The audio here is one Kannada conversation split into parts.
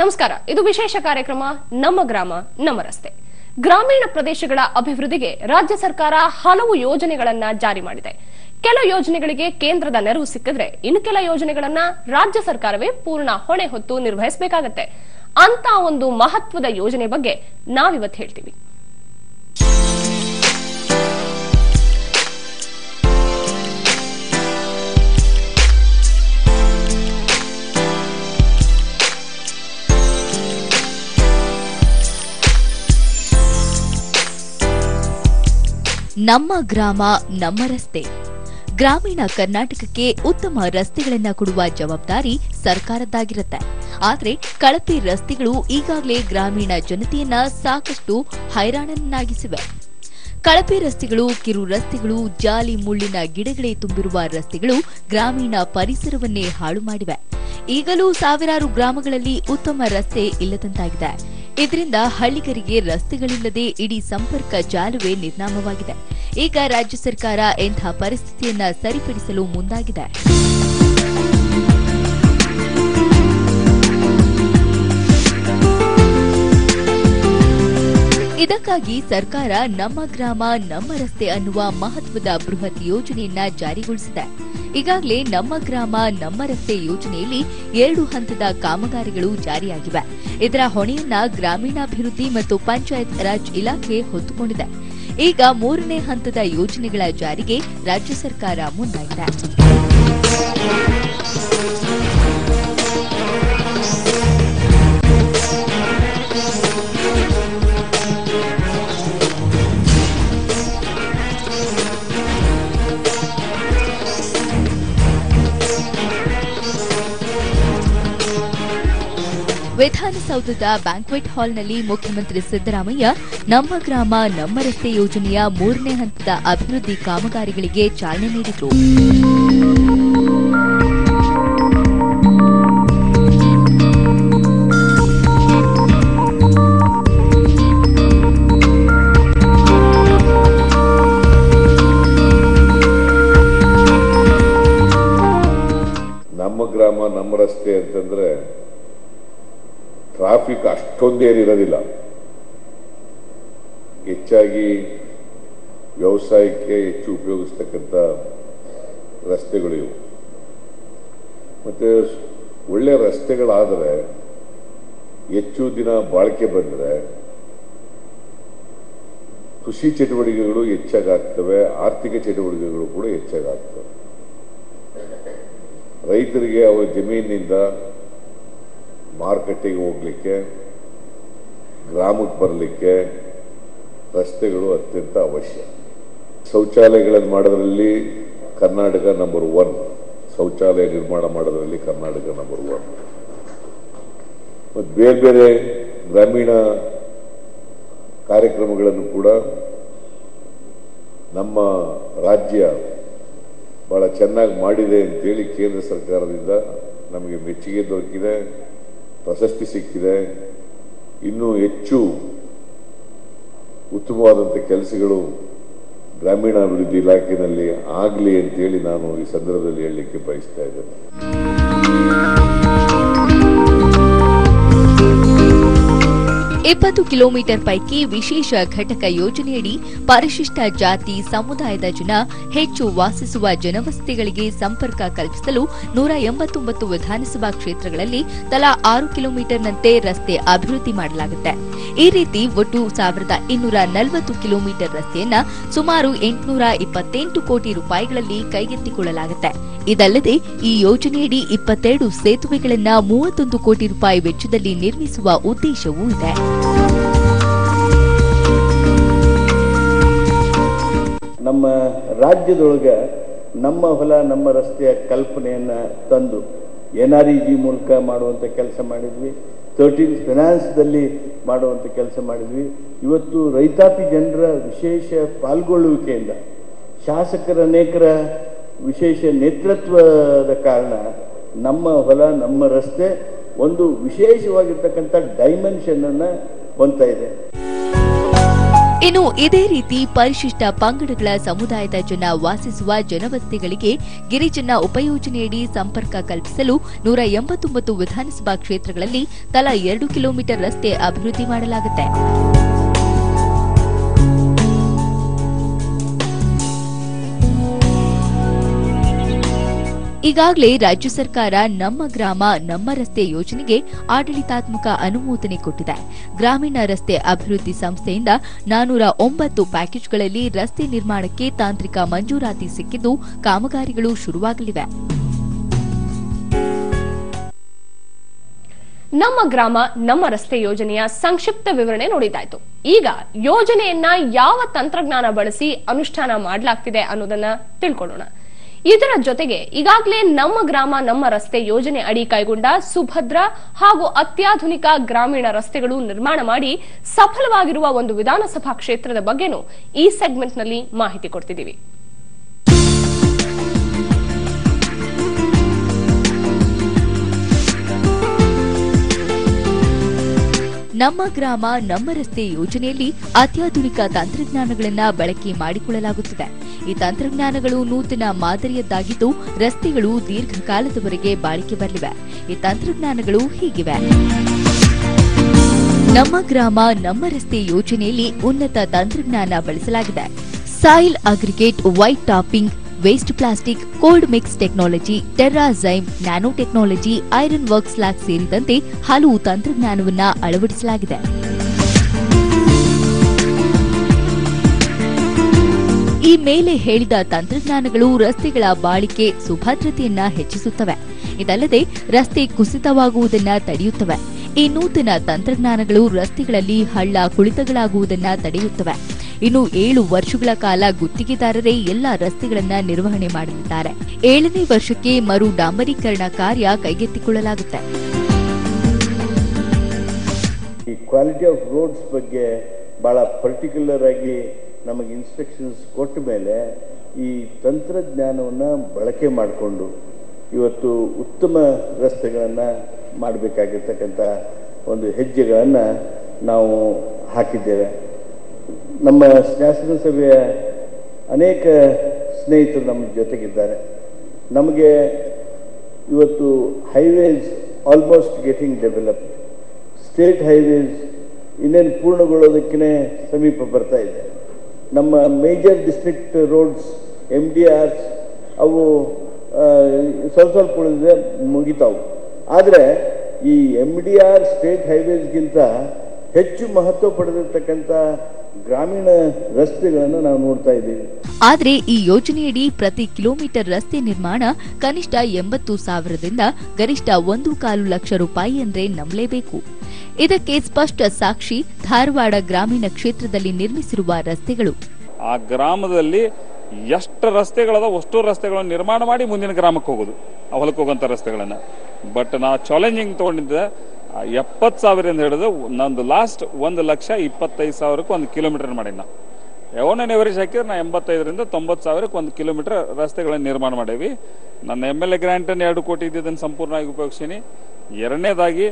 ನಮಸ್ಕಾರ. ಇದು ವಿಶೇಷ ಕಾರ್ಯಕ್ರಮ ನಮ್ಮ ಗ್ರಾಮ ನಮ್ಮ ರಸ್ತೆ. ಗ್ರಾಮೀಣ ಪ್ರದೇಶಗಳ ಅಭಿವೃದ್ಧಿಗೆ ರಾಜ್ಯ ಸರ್ಕಾರ ಹಲವು ಯೋಜನೆಗಳನ್ನ ಜಾರಿ ಮಾಡಿದೆ. ಕೆಲ ಯೋಜನೆಗಳಿಗೆ ಕೇಂದ್ರದ ನೆರವು ಸಿಕ್ಕಿದ್ರೆ ಇನ್ನು ಕೆಲ ಯೋಜನೆಗಳನ್ನ ರಾಜ್ಯ ಸರ್ಕಾರವೇ ಪೂರ್ಣ ಹೊಣೆ ಹೊತ್ತು ನಿರ್ವಹಿಸಬೇಕಾಗುತ್ತೆ. ಅಂತ ಒಂದು ಮಹತ್ವದ ಯೋಜನೆ ಬಗ್ಗೆ ನಾವಿವತ್ತು ಹೇಳ್ತೀವಿ. ನಮ್ಮ ಗ್ರಾಮ ನಮ್ಮ ರಸ್ತೆ. ಗ್ರಾಮೀಣ ಕರ್ನಾಟಕಕ್ಕೆ ಉತ್ತಮ ರಸ್ತೆಗಳನ್ನು ಕೊಡುವ ಜವಾಬ್ದಾರಿ ಸರ್ಕಾರದ್ದಾಗಿರುತ್ತೆ. ಆದರೆ ಕಳಪೆ ರಸ್ತೆಗಳು ಈಗಾಗಲೇ ಗ್ರಾಮೀಣ ಜನತೆಯನ್ನ ಸಾಕಷ್ಟು ಹೈರಾಣನ್ನಾಗಿಸಿವೆ. ಕಳಪೆ ರಸ್ತೆಗಳು, ಕಿರು ರಸ್ತೆಗಳು, ಜಾಲಿ ಮುಳ್ಳಿನ ಗಿಡಗಳೇ ತುಂಬಿರುವ ರಸ್ತೆಗಳು ಗ್ರಾಮೀಣ ಪರಿಸರವನ್ನೇ ಹಾಳು ಮಾಡಿವೆ. ಈಗಲೂ ಸಾವಿರಾರು ಗ್ರಾಮಗಳಲ್ಲಿ ಉತ್ತಮ ರಸ್ತೆ ಇಲ್ಲದಂತಾಗಿದೆ. ಇದರಿಂದ ಹಳ್ಳಿಗರಿಗೆ ರಸ್ತೆಗಳಿಲ್ಲದೆ ಇಡೀ ಸಂಪರ್ಕ ಜಾಲವೇ ನಿರ್ನಾಮವಾಗಿದೆ. ಈಗ ರಾಜ್ಯ ಸರ್ಕಾರ ಇಂಥ ಪರಿಸ್ಥಿತಿಯನ್ನ ಸರಿಪಡಿಸಲು ಮುಂದಾಗಿದೆ. ಇದಕ್ಕಾಗಿ ಸರ್ಕಾರ ನಮ್ಮ ಗ್ರಾಮ ನಮ್ಮ ರಸ್ತೆ ಅನ್ನುವ ಮಹತ್ವದ ಬೃಹತ್ ಯೋಜನೆಯನ್ನ ಜಾರಿಗೊಳಿಸಿದೆ. ಈಗಾಗಲೇ ನಮ್ಮ ಗ್ರಾಮ ನಮ್ಮ ರಸ್ತೆ ಯೋಜನೆಯಲ್ಲಿ 2 ಹಂತದ ಕಾಮಗಾರಿಗಳು ಜಾರಿಯಾಗಿವೆ. ಇದರ ಹೊಣೆಯನ್ನ ಗ್ರಾಮೀಣಾಭಿವೃದ್ಧಿ ಮತ್ತು ಪಂಚಾಯತ್ ರಾಜ್ ಇಲಾಖೆ ಹೊತ್ತುಕೊಂಡಿದೆ. ಈಗ 3ನೇ ಹಂತದ ಯೋಜನೆಗಳ ಜಾರಿಗೆ ರಾಜ್ಯ ಸರ್ಕಾರ ಮುಂದಾಗಿದೆ. ವಿಧಾನಸೌಧದ ಬ್ಯಾಂಕ್ವೆಟ್ ಹಾಲ್ನಲ್ಲಿ ಮುಖ್ಯಮಂತ್ರಿ ಸಿದ್ದರಾಮಯ್ಯ ನಮ್ಮ ಗ್ರಾಮ ನಮ್ಮ ರಸ್ತೆ ಯೋಜನೆಯ 3ನೇ ಹಂತದ ಅಭಿವೃದ್ಧಿ ಕಾಮಗಾರಿಗಳಿಗೆ ಚಾಲನೆ ನೀಡಿದರು. ನಮ್ಮ ಗ್ರಾಮ ನಮ್ಮ ರಸ್ತೆ ಅಂತಂದ್ರೆ ಟ್ರಾಫಿಕ್ ಅಷ್ಟೊಂದೇನಿರೋದಿಲ್ಲ. ಹೆಚ್ಚಾಗಿ ವ್ಯವಸಾಯಕ್ಕೆ ಹೆಚ್ಚು ಉಪಯೋಗಿಸ್ತಕ್ಕಂಥ ರಸ್ತೆಗಳು ಇವು. ಮತ್ತು ಒಳ್ಳೆ ರಸ್ತೆಗಳಾದರೆ ಹೆಚ್ಚು ದಿನ ಬಾಳಿಕೆ ಬಂದರೆ ಕೃಷಿ ಚಟುವಟಿಕೆಗಳು ಹೆಚ್ಚಾಗ್ತವೆ, ಆರ್ಥಿಕ ಚಟುವಟಿಕೆಗಳು ಕೂಡ ಹೆಚ್ಚಾಗ್ತವೆ. ರೈತರಿಗೆ ಅವರ ಜಮೀನಿನಿಂದ ಮಾರುಕಟ್ಟೆಗೆ ಹೋಗ್ಲಿಕ್ಕೆ, ಗ್ರಾಮಕ್ಕೆ ಬರಲಿಕ್ಕೆ ರಸ್ತೆಗಳು ಅತ್ಯಂತ ಅವಶ್ಯ. ಶೌಚಾಲಯಗಳನ್ನು ಮಾಡೋದ್ರಲ್ಲಿ ಕರ್ನಾಟಕ ನಂಬರ್ 1. ಶೌಚಾಲಯ ನಿರ್ಮಾಣ ಮಾಡೋದ್ರಲ್ಲಿ ಕರ್ನಾಟಕ ನಂಬರ್ 1. ಮತ್ತು ಬೇರೆ ಬೇರೆ ಗ್ರಾಮೀಣ ಕಾರ್ಯಕ್ರಮಗಳನ್ನು ಕೂಡ ನಮ್ಮ ರಾಜ್ಯ ಬಹಳ ಚೆನ್ನಾಗಿ ಮಾಡಿದೆ ಅಂತೇಳಿ ಕೇಂದ್ರ ಸರ್ಕಾರದಿಂದ ನಮಗೆ ಮೆಚ್ಚುಗೆ ದೊರಕಿದೆ, ಪ್ರಶಸ್ತಿ ಸಿಕ್ಕಿದೆ. ಇನ್ನೂ ಹೆಚ್ಚು ಉತ್ತಮವಾದಂಥ ಕೆಲಸಗಳು ಗ್ರಾಮೀಣಾಭಿವೃದ್ಧಿ ಇಲಾಖೆಯಲ್ಲಿ ಆಗಲಿ ಅಂತೇಳಿ ನಾನು ಈ ಸಂದರ್ಭದಲ್ಲಿ ಹೇಳಲಿಕ್ಕೆ ಬಯಸ್ತಾ ಇದ್ದೇನೆ. 20 ಕಿಲೋಮೀಟರ್ ಪೈಕಿ ವಿಶೇಷ ಘಟಕ ಯೋಜನೆಯಡಿ ಪರಿಶಿಷ್ಟ ಜಾತಿ ಸಮುದಾಯದ ಜನ ಹೆಚ್ಚು ವಾಸಿಸುವ ಜನವಸತಿಗಳಿಗೆ ಸಂಪರ್ಕ ಕಲ್ಪಿಸಲು 189 ವಿಧಾನಸಭಾ ಕ್ಷೇತ್ರಗಳಲ್ಲಿ ತಲಾ 6 ಕಿಲೋಮೀಟರ್ನಂತೆ ರಸ್ತೆ ಅಭಿವೃದ್ಧಿ ಮಾಡಲಾಗುತ್ತೆ. ಈ ರೀತಿ ಒಟ್ಟು 1240 ಕಿಲೋಮೀಟರ್ ರಸ್ತೆಯನ್ನ ಸುಮಾರು 828 ಕೋಟಿ ರೂಪಾಯಿಗಳಲ್ಲಿ ಕೈಗೆತ್ತಿಕೊಳ್ಳಲಾಗುತ್ತೆ. ಇದಲ್ಲದೆ ಈ ಯೋಜನೆಯಡಿ 22 ಸೇತುವೆಗಳನ್ನ 31 ಕೋಟಿ ರೂಪಾಯಿ ವೆಚ್ಚದಲ್ಲಿ ನಿರ್ಮಿಸುವ ಉದ್ದೇಶವೂ ಇದೆ. ನಮ್ಮ ರಾಜ್ಯದೊಳಗೆ ನಮ್ಮ ಹೊಲ ನಮ್ಮ ರಸ್ತೆಯ ಕಲ್ಪನೆಯನ್ನ ತಂದು NREG ಮೂಲಕ ಮಾಡುವಂಥ ಕೆಲಸ ಮಾಡಿದ್ವಿ. 13 ಫೈನಾನ್ಸ್ದಲ್ಲಿ ಮಾಡುವಂಥ ಕೆಲಸ ಮಾಡಿದ್ವಿ. ಇವತ್ತು ರೈತಾಪಿ ಜನರ ವಿಶೇಷ ಪಾಲ್ಗೊಳ್ಳುವಿಕೆಯಿಂದ, ಶಾಸಕರ ಅನೇಕರ ವಿಶೇಷ ನೇತೃತ್ವದ ಕಾರಣ ನಮ್ಮ ಹೊಲ ನಮ್ಮ ರಸ್ತೆ ಒಂದು ವಿಶೇಷವಾಗಿರ್ತಕ್ಕಂಥ ಡೈಮೆನ್ಷನ್ ಅನ್ನ ಹೊಂದ್ತಾ ಇದೆ. ಇನ್ನು ಇದೇ ರೀತಿ ಪರಿಶಿಷ್ಟ ಪಂಗಡಗಳ ಸಮುದಾಯದ ಜನ ವಾಸಿಸುವ ಜನವಸತಿಗಳಿಗೆ ಗಿರಿಜನ ಉಪಯೋಜನೆಯಡಿ ಸಂಪರ್ಕ ಕಲ್ಪಿಸಲು 189 ವಿಧಾನಸಭಾ ಕ್ಷೇತ್ರಗಳಲ್ಲಿ ತಲಾ 2 ಕಿಲೋಮೀಟರ್ ರಸ್ತೆ ಅಭಿವೃದ್ಧಿ ಮಾಡಲಾಗುತ್ತೆ. ಈಗಾಗಲೇ ರಾಜ್ಯ ಸರ್ಕಾರ ನಮ್ಮ ಗ್ರಾಮ ನಮ್ಮ ರಸ್ತೆ ಯೋಜನೆಗೆ ಆಡಳಿತಾತ್ಮಕ ಅನುಮೋದನೆ ಕೊಟ್ಟಿದೆ. ಗ್ರಾಮೀಣ ರಸ್ತೆ ಅಭಿವೃದ್ಧಿ ಸಂಸ್ಥೆಯಿಂದ 409 ಪ್ಯಾಕೇಜ್ಗಳಲ್ಲಿ ರಸ್ತೆ ನಿರ್ಮಾಣಕ್ಕೆ ತಾಂತ್ರಿಕ ಮಂಜೂರಾತಿ ಸಿಕ್ಕಿದ್ದು ಕಾಮಗಾರಿಗಳು ಶುರುವಾಗಲಿವೆ. ನಮ್ಮ ಗ್ರಾಮ ನಮ್ಮ ರಸ್ತೆ ಯೋಜನೆಯ ಸಂಕ್ಷಿಪ್ತ ವಿವರಣೆ ನೋಡಿದಾಯ್ತು. ಈಗ ಯೋಜನೆಯನ್ನ ಯಾವ ತಂತ್ರಜ್ಞಾನ ಬಳಸಿ ಅನುಷ್ಠಾನ ಮಾಡಲಾಗ್ತಿದೆ ಅನ್ನೋದನ್ನ ತಿಳ್ಕೊಳ್ಳೋಣ. ಇದರ ಜೊತೆಗೆ ಈಗಾಗಲೇ ನಮ್ಮ ಗ್ರಾಮ ನಮ್ಮ ರಸ್ತೆ ಯೋಜನೆ ಅಡಿ ಕೈಗೊಂಡ ಸುಭದ್ರ ಹಾಗೂ ಅತ್ಯಾಧುನಿಕ ಗ್ರಾಮೀಣ ರಸ್ತೆಗಳು ನಿರ್ಮಾಣ ಮಾಡಿ ಸಫಲವಾಗಿರುವ ಒಂದು ವಿಧಾನಸಭಾ ಕ್ಷೇತ್ರದ ಬಗ್ಗೆನೂ ಈ ಸೆಗ್ಮೆಂಟ್ನಲ್ಲಿ ಮಾಹಿತಿ ಕೊಡ್ತಿದ್ದೀವಿ. ನಮ್ಮ ಗ್ರಾಮ ನಮ್ಮ ರಸ್ತೆ ಯೋಜನೆಯಲ್ಲಿ ಅತ್ಯಾಧುನಿಕ ತಂತ್ರಜ್ಞಾನಗಳನ್ನು ಬಳಕೆ ಮಾಡಿಕೊಳ್ಳಲಾಗುತ್ತಿದೆ. ಈ ತಂತ್ರಜ್ಞಾನಗಳು ನೂತನ ಮಾದರಿಯದ್ದಾಗಿದ್ದು ರಸ್ತೆಗಳು ದೀರ್ಘಕಾಲದವರೆಗೆ ಬಾಳಿಕೆ ಬರಲಿವೆ. ಈ ತಂತ್ರಜ್ಞಾನಗಳು ಹೀಗಿವೆ. ನಮ್ಮ ಗ್ರಾಮ ನಮ್ಮ ರಸ್ತೆ ಯೋಜನೆಯಲ್ಲಿ ಉನ್ನತ ತಂತ್ರಜ್ಞಾನ ಬಳಸಲಾಗಿದೆ. Soil aggregate, white topping, waste plastic, cold mix technology, terrazyme, nano technology, iron work slag ಸೇರಿದಂತೆ ಹಲವು ತಂತ್ರಜ್ಞಾನವನ್ನು ಅಳವಡಿಸಲಾಗಿದೆ. ಈ ಮೇಲೆ ಹೇಳಿದ ತಂತ್ರಜ್ಞಾನಗಳು ರಸ್ತೆಗಳ ಬಾಳಿಕೆ ಸುಭದ್ರತೆಯನ್ನ ಹೆಚ್ಚಿಸುತ್ತವೆ. ಇದಲ್ಲದೆ ರಸ್ತೆ ಕುಸಿತವಾಗುವುದನ್ನ ತಡೆಯುತ್ತವೆ. ಈ ನೂತನ ತಂತ್ರಜ್ಞಾನಗಳು ರಸ್ತೆಗಳಲ್ಲಿ ಹಳ್ಳ ಕುಳಿತಗಳಾಗುವುದನ್ನ ತಡೆಯುತ್ತವೆ. ಇನ್ನು 7 ವರ್ಷಗಳ ಕಾಲ ಗುತ್ತಿಗೆದಾರರೇ ಎಲ್ಲಾ ರಸ್ತೆಗಳನ್ನು ನಿರ್ವಹಣೆ ಮಾಡಲಿದ್ದಾರೆ. 7ನೇ ವರ್ಷಕ್ಕೆ ಮರು ಡಾಂಬರೀಕರಣ ಕಾರ್ಯ ಕೈಗೆತ್ತಿಕೊಳ್ಳಲಾಗುತ್ತೆ. ಈ ಕ್ವಾಲಿಟಿ ಆಫ್ ರೋಡ್ಸ್ ಬಗ್ಗೆ ಬಹಳ ಪರ್ಟಿಕ್ಯುಲರ್ ಆಗಿ ನಮಗೆ ಇನ್ಸ್ಟ್ರಕ್ಷನ್ಸ್ ಕೊಟ್ಟ ಮೇಲೆ ಈ ತಂತ್ರಜ್ಞಾನವನ್ನು ಬಳಕೆ ಮಾಡಿಕೊಂಡು ಇವತ್ತು ಉತ್ತಮ ರಸ್ತೆಗಳನ್ನು ಮಾಡಬೇಕಾಗಿರ್ತಕ್ಕಂಥ ಒಂದು ಹೆಜ್ಜೆಗಳನ್ನು ನಾವು ಹಾಕಿದ್ದೇವೆ. ನಮ್ಮ ಶಾಸನಸಭೆಯ ಅನೇಕ ಸ್ನೇಹಿತರು ನಮ್ಮ ಜೊತೆಗಿದ್ದಾರೆ. ನಮಗೆ ಇವತ್ತು highways almost getting developed, state highways ಇನ್ನೇನು ಪೂರ್ಣಗೊಳ್ಳೋದಕ್ಕೆ ಸಮೀಪ ಬರ್ತಾ ಇದೆ. ನಮ್ಮ ಮೇಜರ್ ಡಿಸ್ಟ್ರಿಕ್ಟ್ ರೋಡ್ಸ್ MDRs ಅವು ಸ್ವಲ್ಪ ಉಳಿದ್ರೆ ಮುಗಿತಾವು. ಆದರೆ ಈ MDR ಸ್ಟೇಟ್ ಹೈವೇಸ್ಗಿಂತ ಹೆಚ್ಚು ಮಹತ್ವ ಪಡೆದಿರ್ತಕ್ಕಂಥ ಗ್ರಾಮೀಣ ರಸ್ತೆಗಳನ್ನು ನಾವು ನೋಡ್ತಾ ಇದ್ದೀವಿ. ಆದರೆ ಈ ಯೋಜನೆಯಡಿ ಪ್ರತಿ ಕಿಲೋಮೀಟರ್ ರಸ್ತೆ ನಿರ್ಮಾಣ ಕನಿಷ್ಠ 80,000ದಿಂದ ಗರಿಷ್ಠ 1.25 ಲಕ್ಷ ರೂಪಾಯಿ ಅಂದ್ರೆ ನಂಬಲೇಬೇಕು. ಇದಕ್ಕೆ ಸ್ಪಷ್ಟ ಸಾಕ್ಷಿ ಧಾರವಾಡ ಗ್ರಾಮೀಣ ಕ್ಷೇತ್ರದಲ್ಲಿ ನಿರ್ಮಿಸಿರುವ ರಸ್ತೆಗಳು. ಆ ಗ್ರಾಮದಲ್ಲಿ ಎಷ್ಟು ರಸ್ತೆಗಳದ ಅಷ್ಟು ರಸ್ತೆಗಳನ್ನು ನಿರ್ಮಾಣ ಮಾಡಿ ಮುಂದಿನ ಗ್ರಾಮಕ್ಕೆ ಹೋಗೋದು, ಆ ಹೊಲಕ್ಕೆ ಹೋಗುವಂಥ ರಸ್ತೆಗಳನ್ನು. ಬಟ್ ನಾವು ಚಾಲೆಂಜಿಂಗ್ ತೊಗೊಂಡಿದ್ದೆ 70,000 ಅಂತ ಹಿಡಿದು ನಂದು ಲಾಸ್ಟ್ 1,25,000ಕ್ಕೆ 1 ಕಿಲೋಮೀಟರ್ ಮಾಡೀನಿ. ನಾವು ಯಾವನ್ನ ಎವರೇಜ್ ಹಾಕಿದ್ರೆ ನಾ 85,000ರಿಂದ 90,000ಕ್ಕೆ 1 ಕಿಲೋಮೀಟರ್ ರಸ್ತೆಗಳನ್ನು ನಿರ್ಮಾಣ ಮಾಡೇವಿ. ನನ್ನ MLA ಗ್ರ್ಯಾಂಟನ್ನು 2 ಕೋಟಿ ಇದ್ದಿದ್ದನ್ನು ಸಂಪೂರ್ಣವಾಗಿ ಉಪಯೋಗಿಸೀನಿ. ಎರಡನೇದಾಗಿ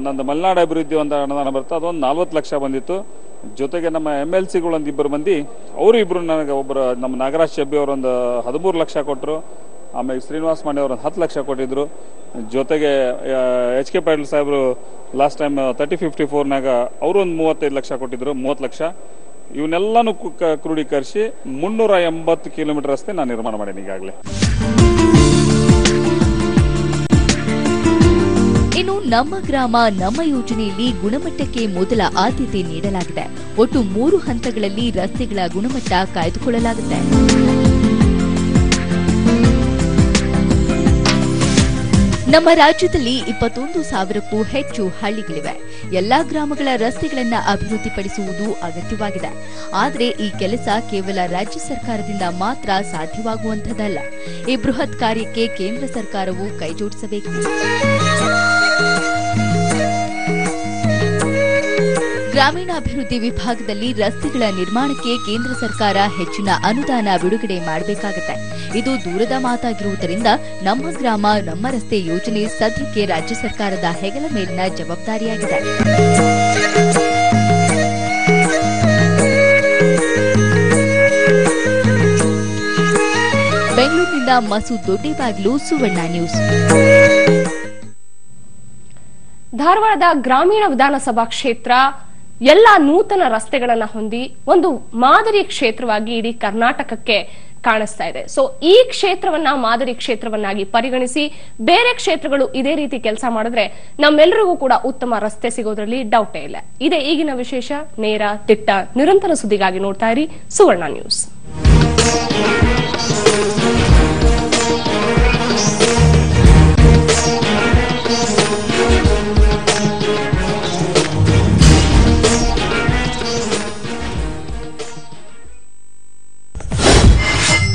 ನಂದು ಮಲೆನಾಡು ಅಭಿವೃದ್ಧಿ ಒಂದು ಅನುದಾನ ಬರ್ತದೆ, ಅದೊಂದು 40 ಲಕ್ಷ ಬಂದಿತ್ತು. ಜೊತೆಗೆ ನಮ್ಮ MLCಗಳು ಒಂದು 2 ಮಂದಿ, ಅವರು ಇಬ್ಬರು ನನಗೆ ಒಬ್ಬರು ನಮ್ಮ ನಾಗರಾಜ್ ಶೆಬ್ಬಿ ಅವರೊಂದು 13 ಲಕ್ಷ ಕೊಟ್ಟರು. ಆಮೇಲೆ ಶ್ರೀನಿವಾಸ ಮಾಂಡೆ ಅವರು 10 ಲಕ್ಷ ಕೊಟ್ಟಿದ್ರು. ಜೊತೆಗೆ HK ಪಾಟೀಲ್ ಸಾಹೇಬರು ಲಾಸ್ಟ್ ಟೈಮ್ 3054ನಾಗ ಅವರು ಒಂದು 35 ಲಕ್ಷ ಕೊಟ್ಟಿದ್ರು, 30 ಲಕ್ಷ. ಇವನ್ನೆಲ್ಲಾನು ಕ್ರೋಢೀಕರಿಸಿ 380 ಕಿಲೋಮೀಟರ್ ರಸ್ತೆ ನಾನು ನಿರ್ಮಾಣ ಮಾಡೀನಿ ಈಗಾಗಲೇ. ಇನ್ನು ನಮ್ಮ ಗ್ರಾಮ ನಮ್ಮ ಯೋಜನೆಯಲ್ಲಿ ಗುಣಮಟ್ಟಕ್ಕೆ ಮೊದಲ ಆದ್ಯತೆ ನೀಡಲಾಗಿದೆ. ಒಟ್ಟು 3 ಹಂತಗಳಲ್ಲಿ ರಸ್ತೆಗಳ ಗುಣಮಟ್ಟ ಕಾಯ್ದುಕೊಳ್ಳಲಾಗುತ್ತೆ. ನಮ್ಮ ರಾಜ್ಯದಲ್ಲಿ 21,000ಕ್ಕೂ ಹೆಚ್ಚು ಹಳ್ಳಿಗಳಿವೆ. ಎಲ್ಲಾ ಗ್ರಾಮಗಳ ರಸ್ತೆಗಳನ್ನು ಅಭಿವೃದ್ಧಿಪಡಿಸುವುದು ಅಗತ್ಯವಾಗಿದೆ. ಆದರೆ ಈ ಕೆಲಸ ಕೇವಲ ರಾಜ್ಯ ಸರ್ಕಾರದಿಂದ ಮಾತ್ರ ಸಾಧ್ಯವಾಗುವಂತಹದ್ದಲ್ಲ. ಈ ಬೃಹತ್ ಕಾರ್ಯಕ್ಕೆ ಕೇಂದ್ರ ಸರ್ಕಾರವು ಕೈಜೋಡಿಸಬೇಕು. ಗ್ರಾಮೀಣಾಭಿವೃದ್ಧಿ ವಿಭಾಗದಲ್ಲಿ ರಸ್ತೆಗಳ ನಿರ್ಮಾಣಕ್ಕೆ ಕೇಂದ್ರ ಸರ್ಕಾರ ಹೆಚ್ಚಿನ ಅನುದಾನ ಬಿಡುಗಡೆ ಮಾಡಬೇಕಾಗುತ್ತೆ. ಇದು ದೂರದ ಮಾತಾಗಿರುವುದರಿಂದ ನಮ್ಮ ಗ್ರಾಮ ನಮ್ಮ ರಸ್ತೆ ಯೋಜನೆ ಸದ್ಯಕ್ಕೆ ರಾಜ್ಯ ಸರ್ಕಾರದ ಹೆಗಲ ಮೇಲಿನ ಜವಾಬ್ದಾರಿಯಾಗಿದೆ. ಮಸೂದ್ ದೊಡ್ಡೇಬಾಗ್ಲು, ಸುವರ್ಣ ನ್ಯೂಸ್. ಧಾರವಾಡದ ಗ್ರಾಮೀಣ ವಿಧಾನಸಭಾ ಕ್ಷೇತ್ರ ಎಲ್ಲ ನೂತನ ರಸ್ತೆಗಳನ್ನ ಹೊಂದಿ ಒಂದು ಮಾದರಿ ಕ್ಷೇತ್ರವಾಗಿ ಇಡೀ ಕರ್ನಾಟಕಕ್ಕೆ ಕಾಣಿಸ್ತಾ ಇದೆ. ಸೊ ಈ ಕ್ಷೇತ್ರವನ್ನ ಮಾದರಿ ಕ್ಷೇತ್ರವನ್ನಾಗಿ ಪರಿಗಣಿಸಿ ಬೇರೆ ಕ್ಷೇತ್ರಗಳು ಇದೇ ರೀತಿ ಕೆಲಸ ಮಾಡಿದ್ರೆ ನಮ್ಮೆಲ್ಲರಿಗೂ ಕೂಡ ಉತ್ತಮ ರಸ್ತೆ ಸಿಗೋದ್ರಲ್ಲಿ ಡೌಟೇ ಇಲ್ಲ. ಇದೇ ಈಗಿನ ವಿಶೇಷ. ನೇರ, ದಿಟ್ಟ, ನಿರಂತರ ಸುದ್ದಿಗಾಗಿ ನೋಡ್ತಾ ಇರಿ ಸುವರ್ಣ ನ್ಯೂಸ್.